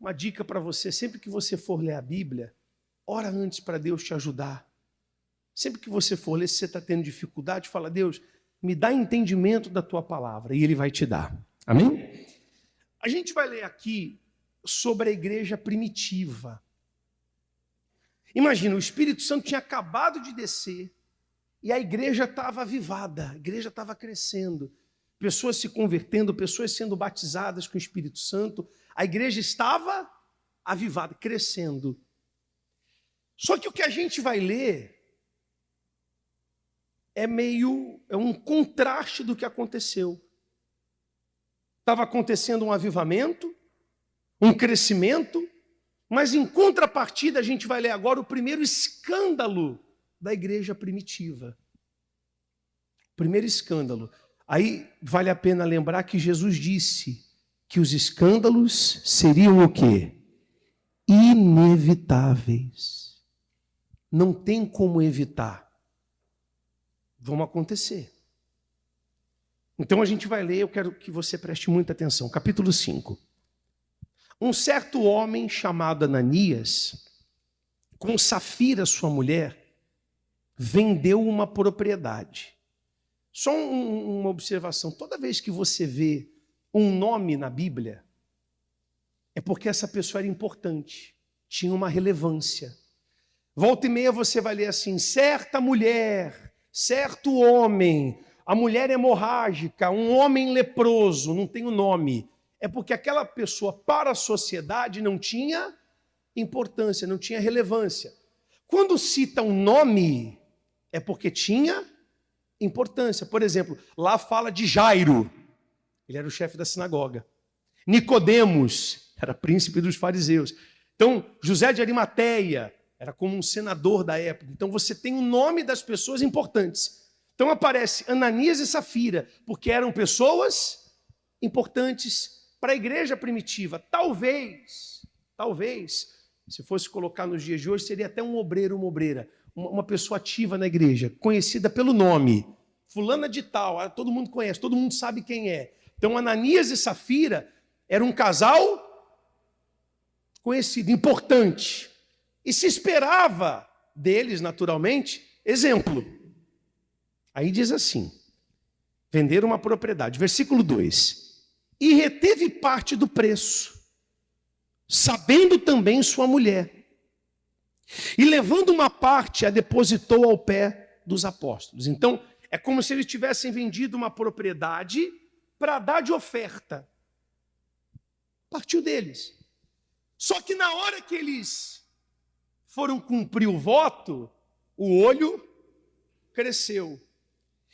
uma dica para você, sempre que você for ler a Bíblia, ora antes para Deus te ajudar. Sempre que você for ler, se você está tendo dificuldade, fala: Deus, me dá entendimento da tua palavra, e Ele vai te dar. Amém? A gente vai ler aqui sobre a igreja primitiva. Imagina, o Espírito Santo tinha acabado de descer e a igreja estava avivada, a igreja estava crescendo. Pessoas se convertendo, pessoas sendo batizadas com o Espírito Santo. A igreja estava avivada, crescendo. Só que o que a gente vai ler é um contraste do que aconteceu. Estava acontecendo um avivamento, um crescimento, mas em contrapartida a gente vai ler agora o primeiro escândalo da igreja primitiva. Primeiro escândalo. Aí vale a pena lembrar que Jesus disse que os escândalos seriam o quê? Inevitáveis. Não tem como evitar. Vão acontecer. Então a gente vai ler, eu quero que você preste muita atenção. Capítulo 5. Um certo homem chamado Ananias, com Safira, sua mulher, vendeu uma propriedade. Só uma observação, toda vez que você vê um nome na Bíblia, é porque essa pessoa era importante, tinha uma relevância. Volta e meia você vai ler assim: certa mulher, certo homem, a mulher hemorrágica, um homem leproso, não tem o nome. É porque aquela pessoa para a sociedade não tinha importância, não tinha relevância. Quando cita um nome, é porque tinha importância. Por exemplo, lá fala de Jairo, ele era o chefe da sinagoga. Nicodemos, era príncipe dos fariseus. Então, José de Arimateia, era como um senador da época. Então, você tem o nome das pessoas importantes. Então, aparece Ananias e Safira, porque eram pessoas importantes para a igreja primitiva. Talvez, se fosse colocar nos dias de hoje, seria até um obreiro, uma obreira, uma pessoa ativa na igreja, conhecida pelo nome. Fulana de tal, todo mundo conhece, todo mundo sabe quem é. Então, Ananias e Safira eram um casal conhecido, importante. E se esperava deles, naturalmente, exemplo. Aí diz assim: venderam uma propriedade. Versículo 2. E reteve parte do preço, sabendo também sua mulher. E levando uma parte, a depositou ao pé dos apóstolos. Então, é como se eles tivessem vendido uma propriedade para dar de oferta. Partiu deles. Só que na hora que eles foram cumprir o voto, o olho cresceu.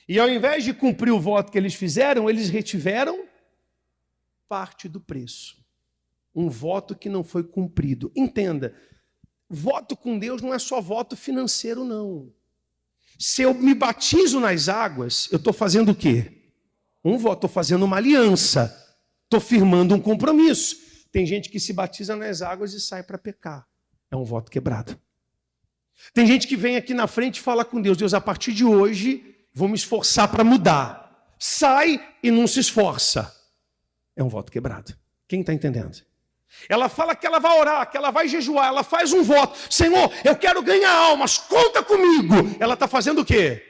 E ao invés de cumprir o voto que eles fizeram, eles retiveram parte do preço. Um voto que não foi cumprido. Entenda, voto com Deus não é só voto financeiro, não. Se eu me batizo nas águas, eu estou fazendo o quê? Um voto, estou fazendo uma aliança. Estou firmando um compromisso. Tem gente que se batiza nas águas e sai para pecar. É um voto quebrado. Tem gente que vem aqui na frente e fala com Deus: Deus, a partir de hoje, vou me esforçar para mudar. Sai e não se esforça. É um voto quebrado. Quem está entendendo? Ela fala que ela vai orar, que ela vai jejuar, ela faz um voto. Senhor, eu quero ganhar almas, conta comigo. Ela está fazendo o quê?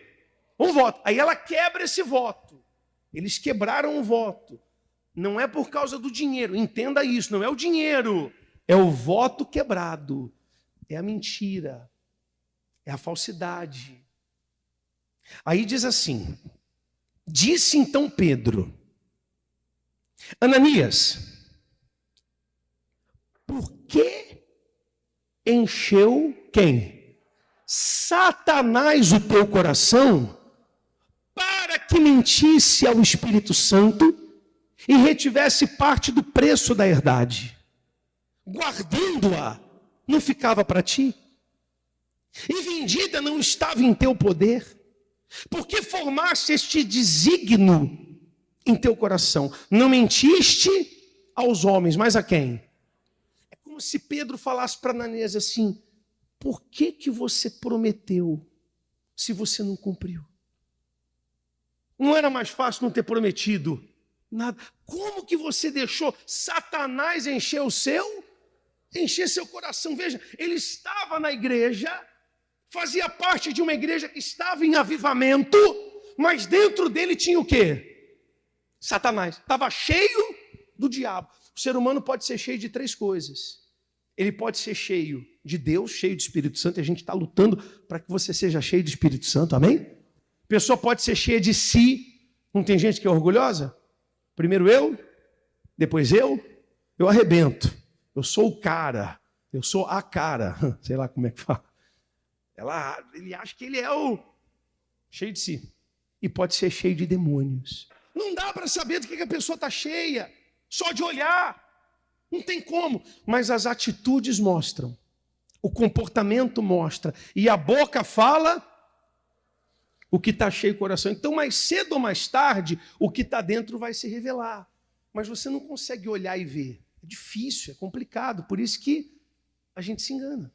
Um voto. Aí ela quebra esse voto. Eles quebraram o voto. Não é por causa do dinheiro, entenda isso, não é o dinheiro. É o voto quebrado. É a mentira. É a falsidade. Aí diz assim: disse então Pedro: Ananias, por que encheu quem? Satanás o teu coração para que mentisse ao Espírito Santo e retivesse parte do preço da herdade? Guardando-a, não ficava para ti? E vendida não estava em teu poder? Por que formaste este desígnio em teu coração? Não mentiste aos homens, mas a quem? É como se Pedro falasse para Ananias assim: por que você prometeu se você não cumpriu? Não era mais fácil não ter prometido nada? Como que você deixou Satanás encher o seu encher seu coração. Veja, ele estava na igreja, fazia parte de uma igreja que estava em avivamento, mas dentro dele tinha o quê? Satanás. Estava cheio do diabo. O ser humano pode ser cheio de 3 coisas. Ele pode ser cheio de Deus, cheio de Espírito Santo, e a gente está lutando para que você seja cheio de Espírito Santo, amém? A pessoa pode ser cheia de si. Não tem gente que é orgulhosa? Primeiro eu, depois eu arrebento. Eu sou o cara, eu sou a cara. Sei lá como é que fala. Ele acha que ele é o cheio de si. E pode ser cheio de demônios. Não dá para saber do que a pessoa está cheia, só de olhar. Não tem como. Mas as atitudes mostram. O comportamento mostra. E a boca fala o que está cheio o coração. Então, mais cedo ou mais tarde, o que está dentro vai se revelar. Mas você não consegue olhar e ver. É difícil, é complicado. Por isso que a gente se engana.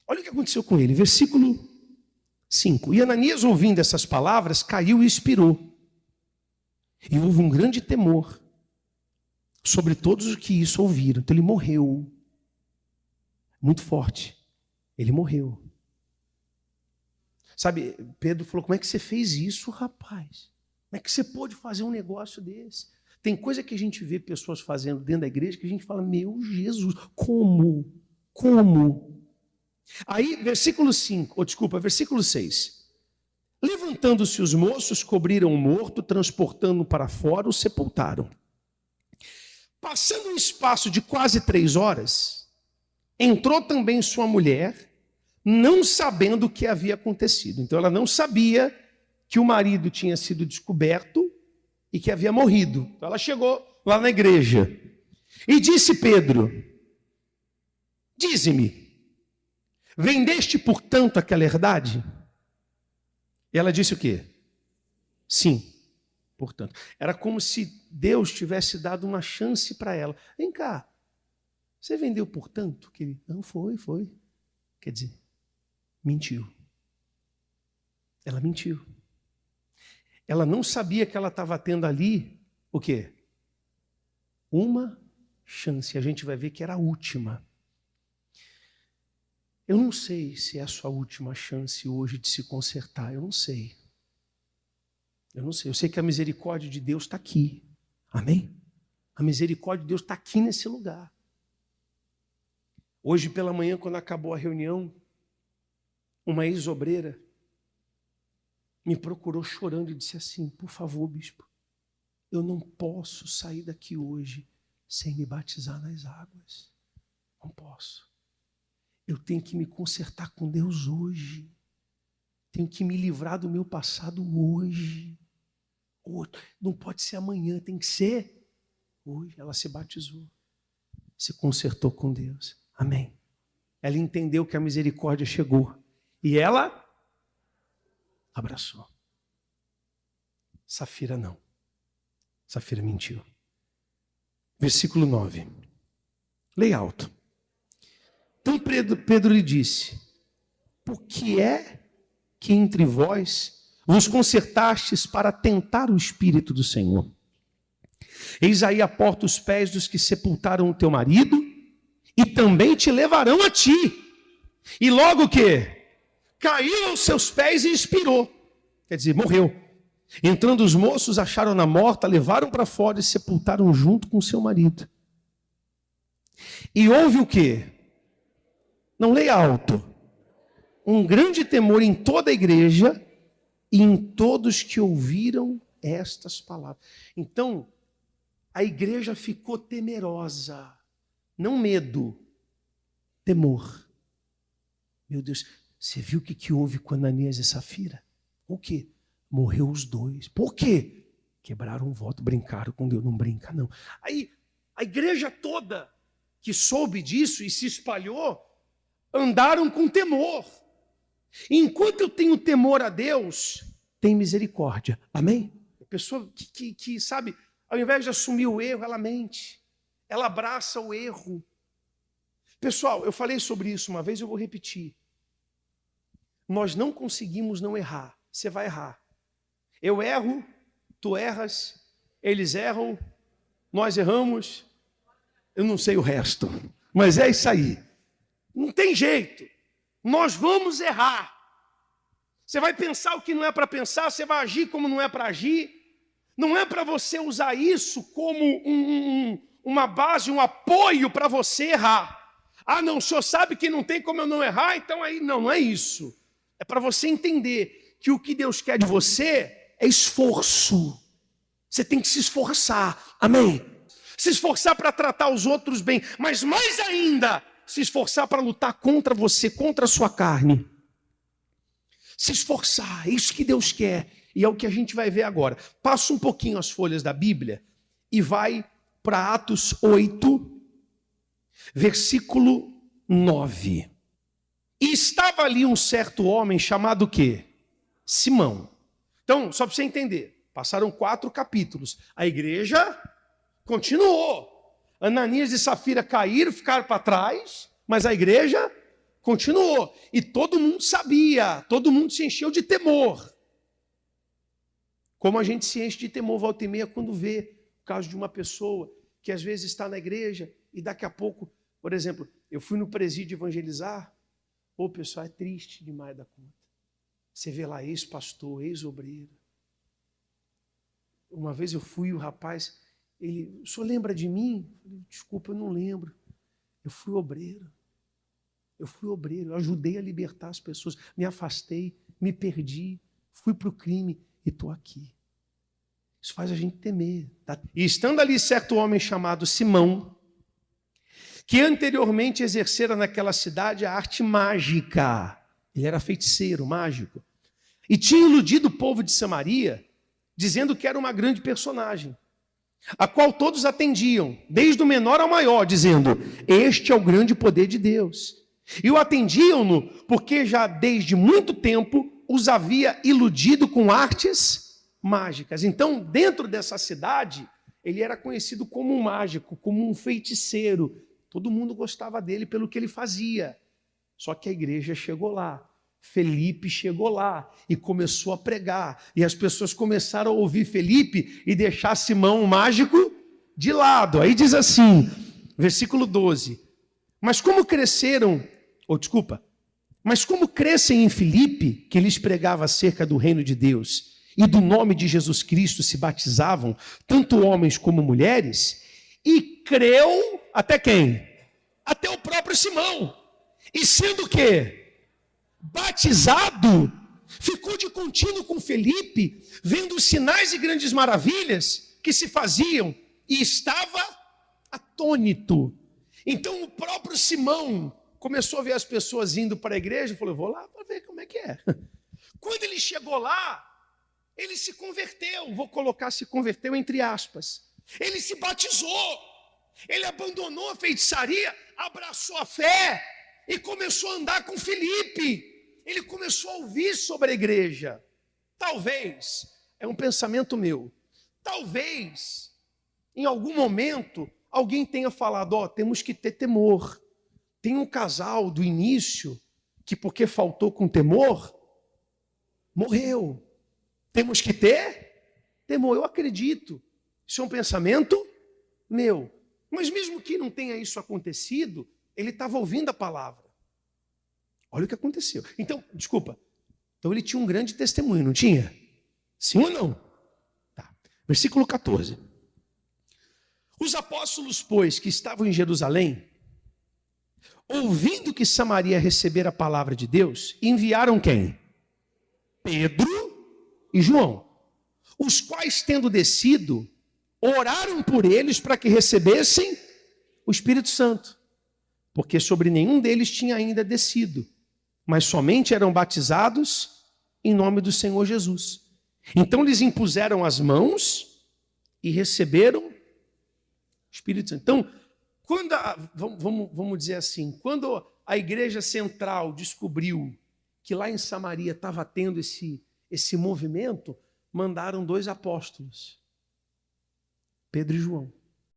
Olha o que aconteceu com ele. Versículo 5. E Ananias, ouvindo essas palavras, caiu e expirou. E houve um grande temor sobre todos os que isso ouviram. Então ele morreu. Muito forte. Ele morreu. Sabe, Pedro falou, como é que você fez isso, rapaz? Como é que você pôde fazer um negócio desse? Tem coisa que a gente vê pessoas fazendo dentro da igreja que a gente fala, meu Jesus, como? Como? Aí, versículo 6. Levantando-se os moços, cobriram o morto, transportando-o para fora, o sepultaram. Passando um espaço de quase 3 horas, entrou também sua mulher, não sabendo o que havia acontecido. Então ela não sabia que o marido tinha sido descoberto e que havia morrido. Então ela chegou lá na igreja e disse Pedro, dize-me, vendeste portanto aquela herdade? E ela disse o quê? Sim, portanto. Era como se Deus tivesse dado uma chance para ela. Vem cá, você vendeu portanto? Não, foi. Quer dizer, mentiu. Ela mentiu. Ela não sabia que ela estava tendo ali o quê? Uma chance. A gente vai ver que era a última. Eu não sei se é a sua última chance hoje de se consertar. Eu não sei. Eu sei que a misericórdia de Deus está aqui. Amém? A misericórdia de Deus está aqui nesse lugar. Hoje pela manhã, quando acabou a reunião, uma ex-obreira me procurou chorando e disse assim, por favor, bispo, eu não posso sair daqui hoje sem me batizar nas águas. Não posso. Eu tenho que me consertar com Deus hoje. Tenho que me livrar do meu passado hoje. Não pode ser amanhã, tem que ser hoje. Ela se batizou, se consertou com Deus. Amém. Ela entendeu que a misericórdia chegou. E ela abraçou. Safira não. Safira mentiu. Versículo 9. Leia alto. Então Pedro lhe disse, por que é que entre vós vos concertastes para tentar o Espírito do Senhor? Eis aí a porta os pés dos que sepultaram o teu marido e também te levarão a ti. E logo o quê? Caiu aos seus pés e expirou. Quer dizer, morreu. Entrando os moços, acharam-na morta, levaram para fora e sepultaram junto com seu marido. E houve o quê? Não leia alto. Um grande temor em toda a igreja e em todos que ouviram estas palavras. Então, a igreja ficou temerosa. Não medo, temor. Meu Deus, você viu o que houve com Ananias e Safira? O quê? Morreu os dois. Por quê? Quebraram um voto, brincaram com Deus. Não brinca, não. Aí, a igreja toda que soube disso e se espalhou, andaram com temor. Enquanto eu tenho temor a Deus, tem misericórdia. Amém? A pessoa que sabe, ao invés de assumir o erro, ela mente. Ela abraça o erro. Pessoal, eu falei sobre isso uma vez, eu vou repetir. Nós não conseguimos não errar. Você vai errar. Eu erro, tu erras, eles erram, nós erramos. Eu não sei o resto, mas é isso aí. Não tem jeito. Nós vamos errar. Você vai pensar o que não é para pensar, você vai agir como não é para agir. Não é para você usar isso como uma base, um apoio para você errar. Ah, não, o senhor sabe que não tem como eu não errar, então aí não é isso. É para você entender que o que Deus quer de você é esforço. Você tem que se esforçar, amém? Se esforçar para tratar os outros bem, mas mais ainda, se esforçar para lutar contra você, contra a sua carne. Se esforçar, é isso que Deus quer. E é o que a gente vai ver agora. Passa um pouquinho as folhas da Bíblia e vai para Atos 8, versículo 9. E estava ali um certo homem chamado o quê? Simão. Então, só para você entender, passaram 4 capítulos. A igreja continuou. Ananias e Safira caíram, ficaram para trás, mas a igreja continuou. E todo mundo sabia, todo mundo se encheu de temor. Como a gente se enche de temor volta e meia quando vê o caso de uma pessoa que às vezes está na igreja e daqui a pouco, por exemplo, eu fui no presídio evangelizar, o pessoal é triste demais da conta. Você vê lá ex-pastor, ex-obreiro. Uma vez eu fui, o rapaz, o senhor lembra de mim? Eu falei, desculpa, eu não lembro. Eu fui obreiro, eu ajudei a libertar as pessoas, me afastei, me perdi, fui para o crime e estou aqui. Isso faz a gente temer. Tá? E estando ali certo homem chamado Simão, que anteriormente exercera naquela cidade a arte mágica. Ele era feiticeiro, mágico. E tinha iludido o povo de Samaria, dizendo que era uma grande personagem, a qual todos atendiam, desde o menor ao maior, dizendo, este é o grande poder de Deus. E o atendiam-no, porque já desde muito tempo os havia iludido com artes mágicas. Então, dentro dessa cidade, ele era conhecido como um mágico, como um feiticeiro. Todo mundo gostava dele pelo que ele fazia. Só que a igreja chegou lá. Felipe chegou lá e começou a pregar. E as pessoas começaram a ouvir Felipe e deixar Simão, o mágico, de lado. Aí diz assim, versículo 12. Mas como crescem em Filipe, que lhes pregava acerca do reino de Deus, e do nome de Jesus Cristo se batizavam, tanto homens como mulheres, e creu, até quem? Até o próprio Simão. E sendo o quê? Batizado, ficou de contínuo com Felipe, vendo os sinais e grandes maravilhas que se faziam, e estava atônito. Então o próprio Simão começou a ver as pessoas indo para a igreja e falou, vou lá para ver como é que é. Quando ele chegou lá, ele se converteu, vou colocar se converteu entre aspas. Ele se batizou, ele abandonou a feitiçaria, abraçou a fé e começou a andar com Felipe. Ele começou a ouvir sobre a igreja. Talvez, é um pensamento meu, talvez, em algum momento, alguém tenha falado, temos que ter temor. Tem um casal do início que, porque faltou com temor, morreu. Temos que ter temor. Eu acredito. Isso é um pensamento meu. Mas mesmo que não tenha isso acontecido, ele estava ouvindo a palavra. Olha o que aconteceu. Então, desculpa. Então ele tinha um grande testemunho, não tinha? Sim ou não? Tá. Versículo 14. Os apóstolos, pois, que estavam em Jerusalém, ouvindo que Samaria recebera a palavra de Deus, enviaram quem? Pedro e João, os quais, tendo descido, oraram por eles para que recebessem o Espírito Santo, porque sobre nenhum deles tinha ainda descido, mas somente eram batizados em nome do Senhor Jesus. Então lhes impuseram as mãos e receberam o Espírito Santo. Então, vamos dizer assim, quando a igreja central descobriu que lá em Samaria estava tendo esse movimento, mandaram 2 apóstolos, Pedro e João.